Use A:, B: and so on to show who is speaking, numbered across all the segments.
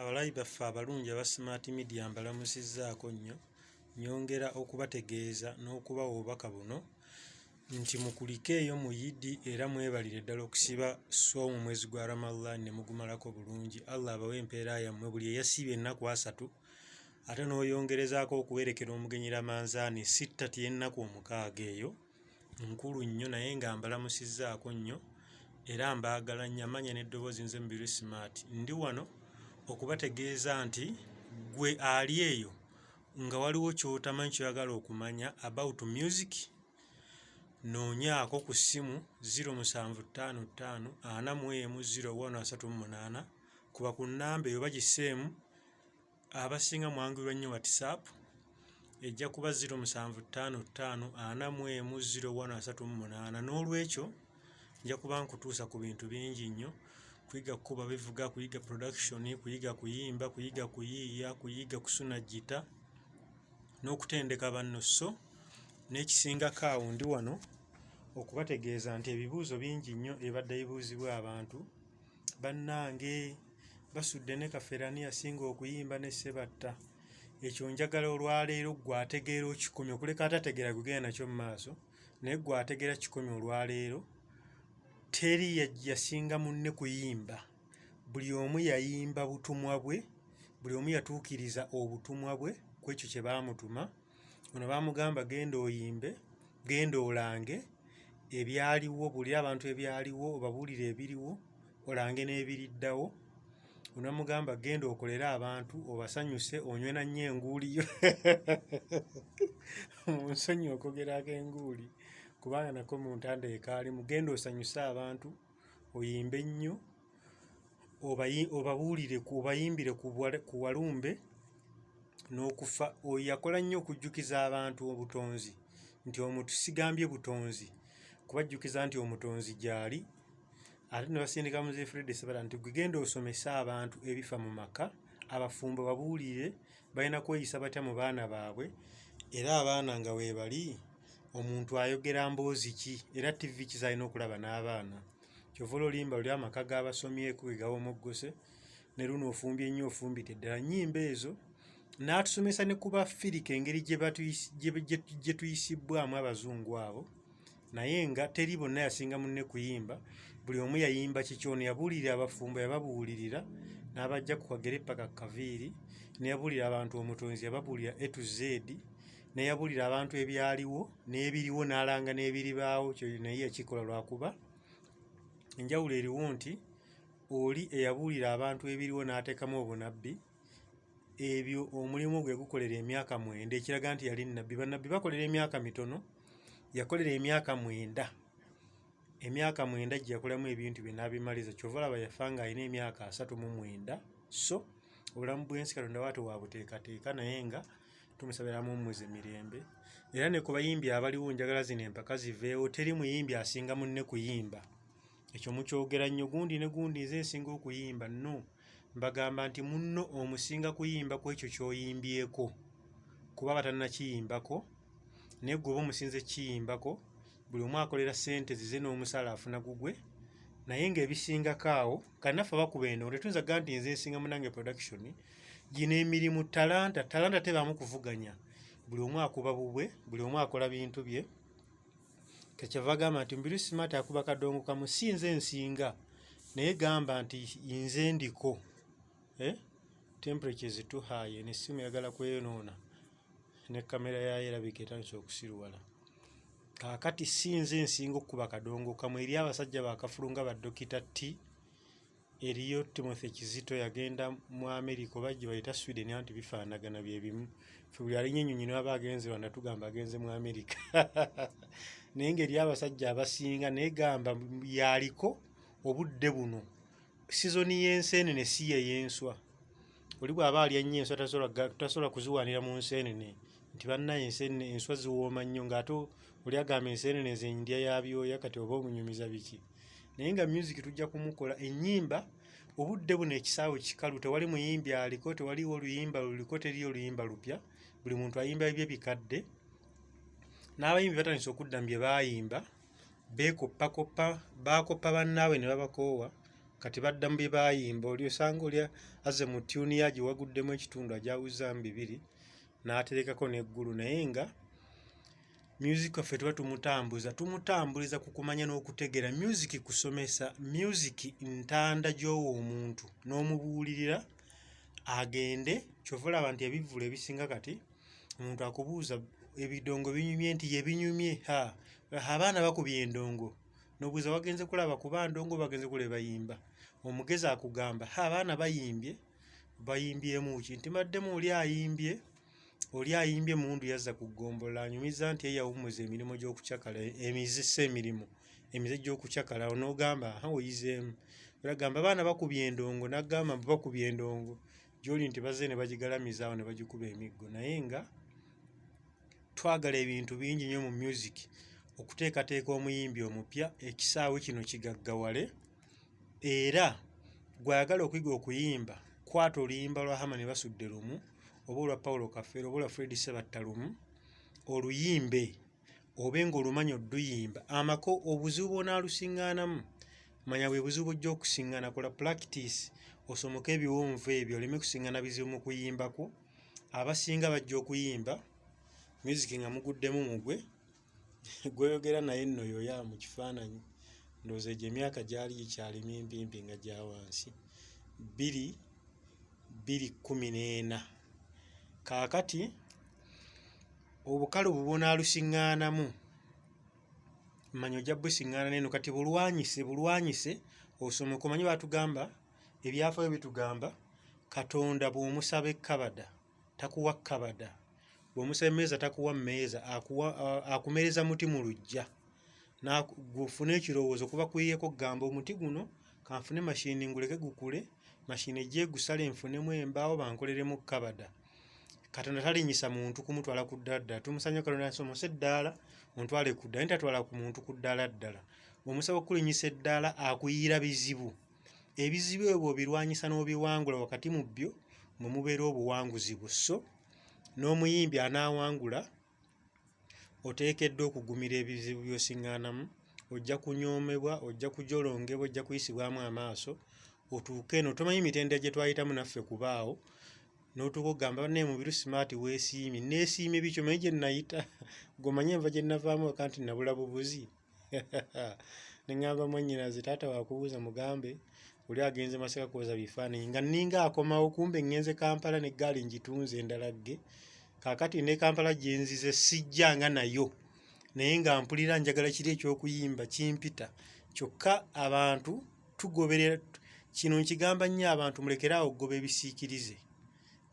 A: Abalabi baffe abalungi aba Smart Media mbalamusizzaako nnyo, nyongera okubategeeza n'okubawa obubaka buno nti mukulike eyo mu Yidi era mwebalire ddala okusiba swoomu mwezi gwa Ramadhan ne mugumalako bulungi. Allah abawe empeera yammwe buli eyasiibye ennaku 3 ate n'oyongerezaako okuwerekera omugenyi Ramanzaani sittati y'ennaku 6 eyo nkulu nnyo, naye nga mbalamusizzaako nnyo era mbaagala nnyo, amanya n'eddoboozi nze Mubiru Smart. Ndi wano okubategeeza nti gwe ali eyo nga waliwo ky'otamanyi kyoyagala okumanya about music, noonyaako ku ssimu 0755410138 kuba ku nnamba eyo bagiseemu. Abasinga mwanguyirwa nnyo WhatsApp ejja kuba 0755410138. N'olwekyo nja kuba nkutuusa ku bintu bingi nnyo: kuyiga kukuba bivuga, kuyiga production, kuyiga kuyimba, kuyiga kuyiiya, kuyiga kusuna gita n'okutendeka banno. So n'ekisingako awo ndi wano okubategeeza nti ebibuuzo bingi nnyo ebadde bibuuzibwa abantu. Bannange basudde ne Kaferani yasinga okuyimba ne Sebatta. Ekyo njagala olwaleero gwe ategeera okikomye, okuleka atategeera kugenda nakyo mu maaso, naye gwe ategeera kikomye olwaleero. Teri yasinga munne kuyimba, buli omu yayimba butumwa bwe, buli omu yatuukiriza obutumwa bwe ku ekyo kye baamutuma. Ono baamugamba genda oyimbe, genda olange ebyaliwo, buli abantu ebyaliwo obabuulire ebiriwo, olange n'ebiriddawo. Ono bamugamba genda okolere abantu obasanyuse, onywe na nnyo enguuli yo munsonyi okwogerako enguuli kubanga nako mu ntandeeka alimu. Genda osanyuse abantu, oyimbe nnyo, obabuulire, obayimbire ku walumbe n'okufa. Oyo yakola nnyo okujjukiza abantu obutonzi, nti omuntu sigambye butonzi, kubajjukiza nti omutonzi gy'ali. Ate ne basindika muzeeyi Fred Sebatta nti genda osomese abantu ebifa mu maka, abafumbo babuulire balina kweyisa batya mu baana baabwe, era abaana nga weebali omuntu ayogera mboozi ki, era TV kizalina okulaba n'abaana. Kyova olimba luli amaka g'abasomyeko ge gawomoggose, ne luno ofumbye nnyo ofumbite ddala. Nnyimba ezo n'atusomesa ne ku Bafirika engeri gye tuyisibbwamu abazungu abo, naye nga teri bonna yasinga munne kuyimba, buli omu yayimba kikyo. Ono yabuulirira abafumbo, yababuulirira n'abajja ku kagere paka kaviiri, ne yabuulira abantu omutonzi, yababuulira A to Z, ne yabuulira abantu ebyaliwo n'ebiriwo, n'alanga n'ebiribaawo. Kyo naye yakikola lwakuba enjawulo eriwo nti oli eyabuulira abantu ebiriwo n'ateekamu obunabbi, ebyo omulimu gwe gukolera emyaka 9, ekiraga nti yali nnabbi. Bannabbi bakolera emyaka mitono, yakolera emyaka 9. Emyaka 9 gye yakolamu ebintu bye n'abimaliza. Kyova olaba yafa nga alina emyaka 39. So obulamu bw'ensi Katonda waate wabuteekateeka, naye nga tumusabiramu omumuze mirembe. Era ne ku bayimbi abaliwo njagala zino empaka ziveewo. Teri muyimbi asinga munne kuyimba, ekyo mukyogera nnyo. Gundi ne gundi nze nsinga okuyimba. No, mbagamba nti munno omusinga kuyimba ku ekyo ky'oyimbyeko, kuba batannakiyimbako, naye gwe oba omusinze kiyimbako. Buli omu akolera ssente zize n'omusala afuna gugwe, naye ng'ebisingako awo kannaffe bakuba eno. Tetuyinza kugaa nti nze nsinga munange production. Gino emirimu talanta tebaamu kuvuganya, buli omu akuba bubwe, buli omu akola bintu bye. Kakyava gamba nti Mubiru Smart akuba kadongo kamu, si nze nsinga, naye gamba nti nze ndiko. Temperature is too high, n'essimu yagala kweyonoona, ne kamera yayo erabika etandise okusiruwala. Kaakati si nze nsinga okukuba kadongo kamu. Eri abasajja bakafulu nga Badokita T, eriyo Timothy Kizito yagenda mu America oba gye bayita Sweden, anti bifaanagana bye bimu. Ffe buli alinnya ennyonyi ne baba agenze Rwanda tugamba agenze mu America naye ng'eri abasajja abasinga, naye gamba yaliko obudde buno. Sizoni y'enseenene si ye y'enswa. Oli bw'aba alya nnyo enswa tasobola kuziwaanira mu nseenene nti bannaye enseenene, enswa ziwooma nnyo, ng'ate oli agamba enseenene ze ndya ya byoya, kati oba omunyumiza biki. Naye nga music tujja kumukola. Ennyimba obudde buno ekisaawe kikalu, tewali muyimbi aliko, tewaliwo oluyimba luliko, teriyo oluyimba lupya. Buli muntu ayimba bibye bikadde. N'abayimbi batandise okudda mu bye baayimba, bakoppa bannaabwe ne babakoowa. kati badda mu bye baayimba oli osanga oli aze mu tuni yagi waguddemu ekitundu ajawuza mu 2 n'aterekako n'eggulu naye nga music waffe tuba tumutambuliza ku kumanya n'okutegeera music kusomesa music ntanda gy'owa omuntu n'omubuulirira agende kyovula abantu ebivvula ebisinga kati omuntu akubuuza ebidongo binyumye nti yebinyumye abaana bakubye endongo n'obuuza wagenze kulaba kuba ndongo bagenze kule bayimba omugezi akugamba abaana bayimbyemu ki nti maddemu oli ayimbye mundu yazza kugombola anyumiza nti eyawumuza emirimu gy'okucakala emize gy'okucakala onogamba oyizeemu eragamba abaana bakubye endongo nagamba bakubye endongo gyoli nti bazze ne bagigalamizaawo ne bagikuba emiggo naye nga twagala ebintu bingi nnyo mu music okuteekateeka omuyimbi omupya ekisaawe kino kigaggawale era gwayagala okuyiga okuyimba kwata oluyimba lwa Hamani basudde lumu oba olwa Paulo Kafeero oba olwa Fred Sebatta lumu oluyimbe obenga olumanyi odduyimba amako obuzibu bonaalusiŋŋaanamu manya bwe buzibu bujja okusiŋŋaana kola practice osomoke ebiwonvu ebyo oleme kusiŋŋaana bizibu mu kuyimbako abasinga bajja okuyimba music nga muguddemu mugwe gweyogera naye nno yoya mu kifaananyi ndowooza egyo emyaka gyali gikyali mimpimpi nga gya wansi 2014 kaakati obukalu bubonaalusiŋŋaanamu manya ojja busiŋŋaana neno kati bulwanyise osomoka omanyi batugamba ebyafaayo bitugamba Katonda bw'omusaba ekkabada takuwa kkabada bw'omusaba emmeeza takuwa mmeeza akumereza muti mu luggya gufune ekirowoozo kuba kuyiyeko kugamba omuti guno kanfune mashini nguleke gukule mashini ejje gusale nfunemu embaawo bankoleremu kkabada Katonda talinyisa muntu kumutwala ku ddala tumusanya Katonda nsomose eddaala ontwale ku ddala tatwala ku muntu ku ddala ddala bw'omusaba okulinyisa eddaala akuyira bizibu ebizibu ebyo obirwanyisa n'obiwangula wakati mu byo mwe mubeera obuwanguzi busso n'omuyimbi anaawangula oteekeddwa okugumira ebizibu by'osiŋŋaanamu ojja kunyoomebwa ojja kujolongebwa ojja kuyisibwamu amaaso otuuke eno tomanyi mitendera gye twayitamu naffe kubaawo n'otuuka okugamba banne mu Birusimaati weesiimye neesiimye bikyo manyi gye nnayita gomanye enva gye nnavaamu waka nti nabula bubuzi ne ŋŋamba mwannyinaze taata waakubuuza mugambe oli agenze masaka kwoza bifaananyi nga nninga akomawo kumbe ŋŋenze Kampala n'eggaali ngitunze endalagge kaakati ne Kampala gye nzize sijjanga nayo naye nga mpulira njagala kiri eky'okuyimba kimpita kyokka abantu tugoberera kino nkigamba nnyo abantu mulekere awo okugoba ebisiikirize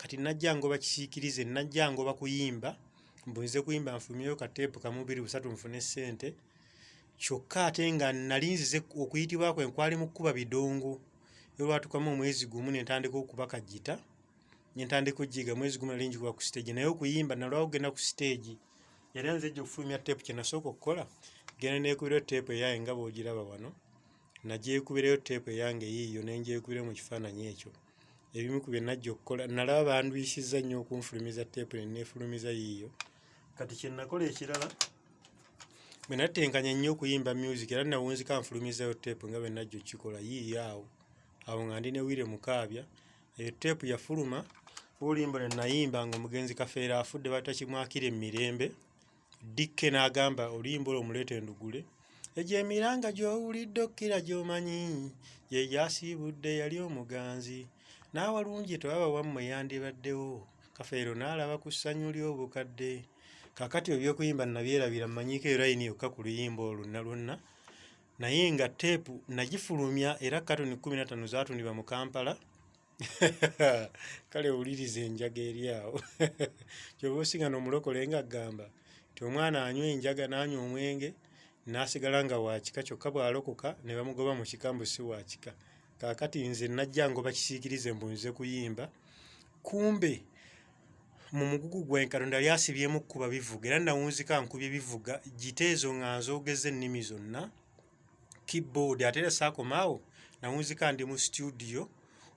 A: kati najja ngoba kisiikirize najja ngoba kuyimba mbunze kuyimba nfulumyeyo kateepu kamu 2-3 nfune ssente kyokka ate nga nali nzize okuyitibwa kwe nkwali mu kkuba bidongo olwatukamu omwezi gumu ne ntandika okuba kagita ne ntandika okugiyiga mwezi gumu nali njikuba ku stage naye okuyimba nalwawo okugenda ku stage yali nzijja okufulumya teepu kye nasooka okukola genda neekubirayo teepu eyange nga bw'ogiraba wano nagyekubirayo teepu eyange yiiyo ne ngyekubira mu kifaananyi ekyo ebimu ku bye najja okukola nalaba bandwisizza nnyo okunfulumiza teepu ne neefulumiza yiiyo kati kye nakola ekirala bwe natenkanya nnyo okuyimba music era nawunzika nfulumizayo teepu nga bwe najja okikola yiiyo awo nga ndi ne Wire Mukaabya eyo teepu yafuluma oluyimba ne nayimba nga omugenzi Kafeero afudde batakimwakira emirembe Dikke n'agamba oluyimba olwo muleete ndugule egyo emiranga gy'owulidde okkira gy'omanyi gye gyasiibudde yali omuganzi n'awalungi tewaba wammwe yandibaddewo Kafeero n'alaba ku ssanyu ly'obukadde kaakati ebyokuyimba nabyerabira mmanyiiko era yini yokka ku luyimba olwo lwonna naye nga teepu nagifulumya era katoni 15 zaatundibwa mu Kampala kale owuliriza enjaga eri awo kyova osinga n'omulokole nga agamba ti omwana anywa enjaga n'anywa omwenge n'asigala nga waakika kyokka bw'alokoka ne bamugoba mu kikambu si waakika kaakati nze najja ngoba kisiikirize mbunze kuyimba kumbe mu mugugu gwe Katonda lyasibyemu kuba bivuga era nawunzika nkubye bivuga giteezo nga nzoogeza ennimi zonna keyboard ate era saakomaawo nawunzika ndi mu studio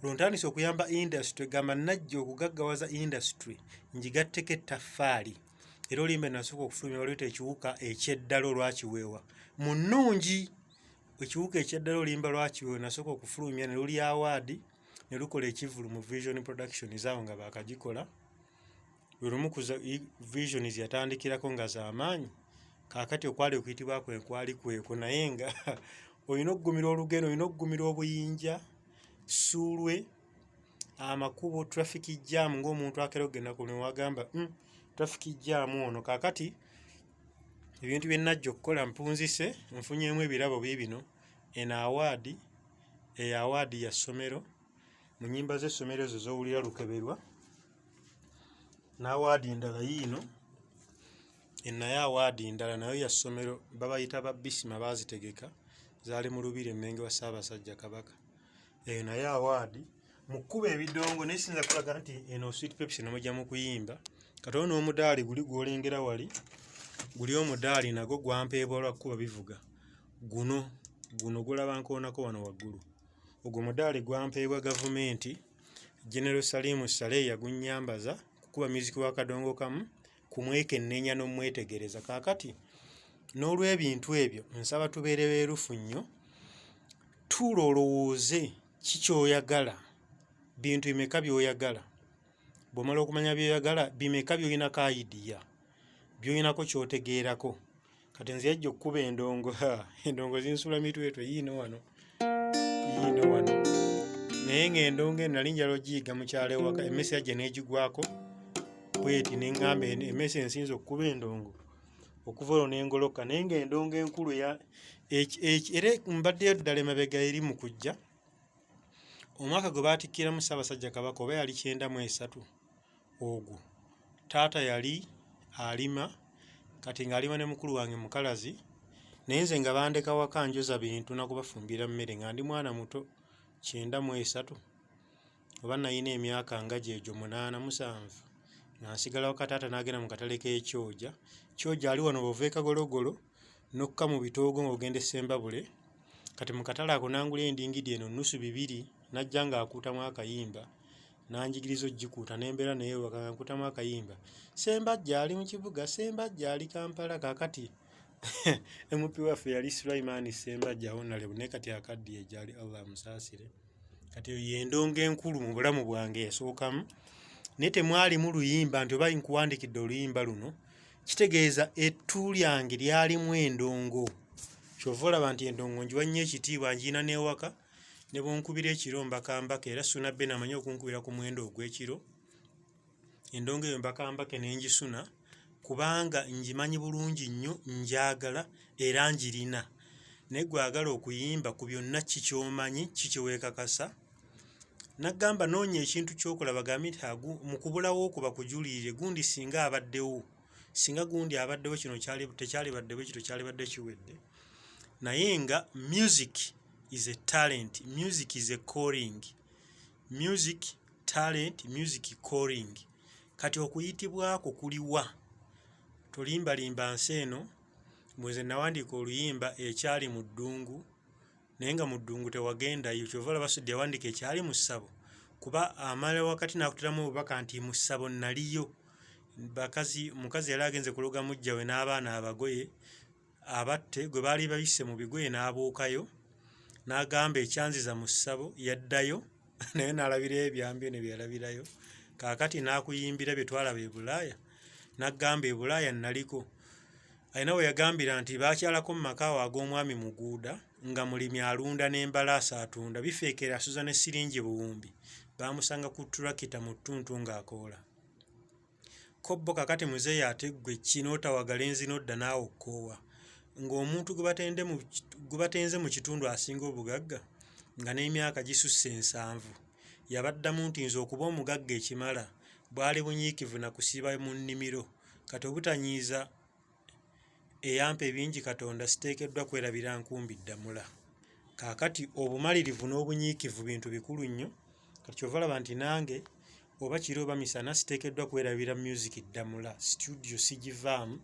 A: lontandise okuyamba industry gamba najja okugaggawaza industry njigatteko ettaffaali era olimbe nasooka okufulumya waliwo ekiwuka ekyeddala olwakiweewa mu nnungi ekiwuka ekyaddala oluyimba lwakiwe nasooka okufulumya ne luli award ne lukola ekivulu mu vision production zaawo nga baakagikola lwe lumu ku visions yatandikirako nga z'amaanyi kaakati okwali okuyitibwa kwali kweko naye nga olina okugumira olugendo olina okugumira obuyinja ssuulwe amakubo traffic jam ng'omuntu akera okgenda ku wagamba traffic jam ono kaakati ebintu bye najja okukola mpunzise nfunyeemu ebirabo biibino eno award award ya ssomero mu nnyimba z'essomero ezo z'owulira lukeberwa n'award endala yiino enaye award endala nayo ya ssomero babayita babbisima baazitegeka zaali mu lubiri emmenge wa Ssaabasajja Kabaka eyo naye award mu kkuba ebidongo naye sinza kulaga nti eno Sweet Pepsi nomujja mu kuyimba katono n'omudaali guli gw'olengera wali guli omudaali nagwo gwampeebwa lwa kkuba bivuga guno gulaba nkoonako wano waggulu ogwo mudaali gwampeebwa gavumenti General Salimu Saleh yagunnyambaza kukuba music wa kadongo kamu kumwekennenya n'omwetegereza kaakati n'olw'ebintu ebyo nsaba tubeere beerufu nnyo tuula olowooze kikyoyagala bintu bimeka by'oyagala bw'omala okumanya by'oyagala bimeka by'olinako idiya by'olinako ky'otegeerako kati nze yajja okkuba endongo endongo zinsula mitwetwe yiino wano naye ng'endongo eno nali njala ogiyiga mukyala ewaka emmese yajja n'egigwako bweti ne ŋŋamba emmese ensinza okkuba endongo okuva olwo n'engoloka naye ng'endongo enkulu era mbaddeyo ddala emabega eri mu kujja omwaka gwe baatikkiramu Ssaabasajja Kabaka oba yali 93 ogwo taata yali alima kati ng'alima ne mukulu wange mukalazi naye nze nga bandeka waka njoza bintu nakubafumbira mmere nga ndi mwana muto 93 oba nayina emyaka nga gyegyo 87 nga nsigala waka taata n'agenda mu katale k'ekyoja kyoja ali wano bw'ova Kagologolo nokka mu bitoogo ng'ogenda e Ssembabule kati mu katale ako nangula endingidi eno nnusu 2 najja ng'akuutamu akayimba nanjigiriza ogikuuta nembeera naye waka nkutamu akayimba Ssembajja ali mu kibuga Ssembajja ali Kampala kaakati MP waffe yali Sulaiman Ssembajja awonale naye kati akaddiye gyali Allah amusaasire kati yendonga enkulu mu bulamu bwange yasookamu naye temwalimu luyimba nti oba nkuwandikidde oluyimba luno kitegeeza ettu lyange lyalimu endongo kyova olaba nti endongo njiwa nnyo ekitiibwa njiina n'ewaka ne bwonkubira ekiro mbakambaka era suna bbe namanyi okunkubira ku mwendo ogw'ekiro endongo eyo mbakambake n'engisuna kubanga njimanyi bulungi nnyo njagala era njirina naye gwagala okuyimba ku byonna kikyomanyi kikyeweekakasa naggamba noonya ekintu ky'okola bagambi nti mu kubulawo okwo bakujulirire gundi singa abaddewo singa gundi abaddewo kino tekyalibaddewo ekito kyalibadde kiwedde naye nga music is a talent, music is a calling, music talent, music calling. Kati okuyitibwako kuliwa tolimbalimba nsi eno bweze nawandiika oluyimba ekyali mu ddungu naye nga mu ddungu tewagendayo kyova olaba Sudi yawandiika ekyali mu ssabo kuba amala wakati n'akutiramu obubaka nti mu ssabo naliyo mukazi yali agenze kuloga mujja we n'abaana abagoye abatte gwe baali bayise mu bigoye n'abuukayo n'agamba ekyanziza mu ssabo yaddayo naye n'alabirayo ebyambyo ne byalabirayo kaakati n'akuyimbira bye twalaba e Bulaaya n'agamba e Bulaaya naliko alina we yagambira nti baakyalako mu makaawo ag'omwami Muguuda nga mulimi alunda n'embalaasa atunda bifeekera asuza ne siringi buwumbi baamusanga ku turakita mu ttuntu ng'akoola kobbo kakati muzeeyi ate ggwe kinootawagala enzi n'odda naawe okkoowa ng'omuntu gwe batenze mu kitundu asinga obugagga nga n'emyaka gisusse 7 yabaddamu nti nze okuba omugagga ekimala bwali bunyiikivu na kusiba mu nnimiro kati obutanyiiza eyampa ebingi Katonda siteekeddwa kwerabira nkumbi ddamula kaakati obumalirivu n'obunyiikivu bintu bikulu nnyo kati kyova olaba nti nange oba kiro oba misana siteekeddwa kwerabira music ddamula studio sigivaamu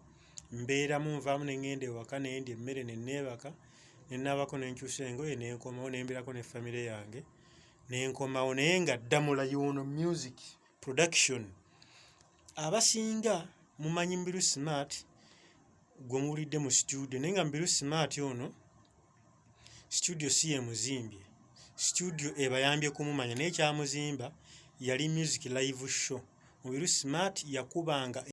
A: mbeeramu nvaamu ne ŋŋenda ewaka nendya emmere ne neebaka ne nnaabako n'enkyusa engoye n'enkomawo ne mbeerako ne famire yange n'enkomawo naye nga ddamula yuno music production abasinga mumanyi Mbiru Smart gwe muwulidde mu studio naye nga Mbiru Smart ono studio si ye muzimbye, studio ebayambye kumumanya naye kyamuzimba yali music live show. Mubiru Smart yakubanga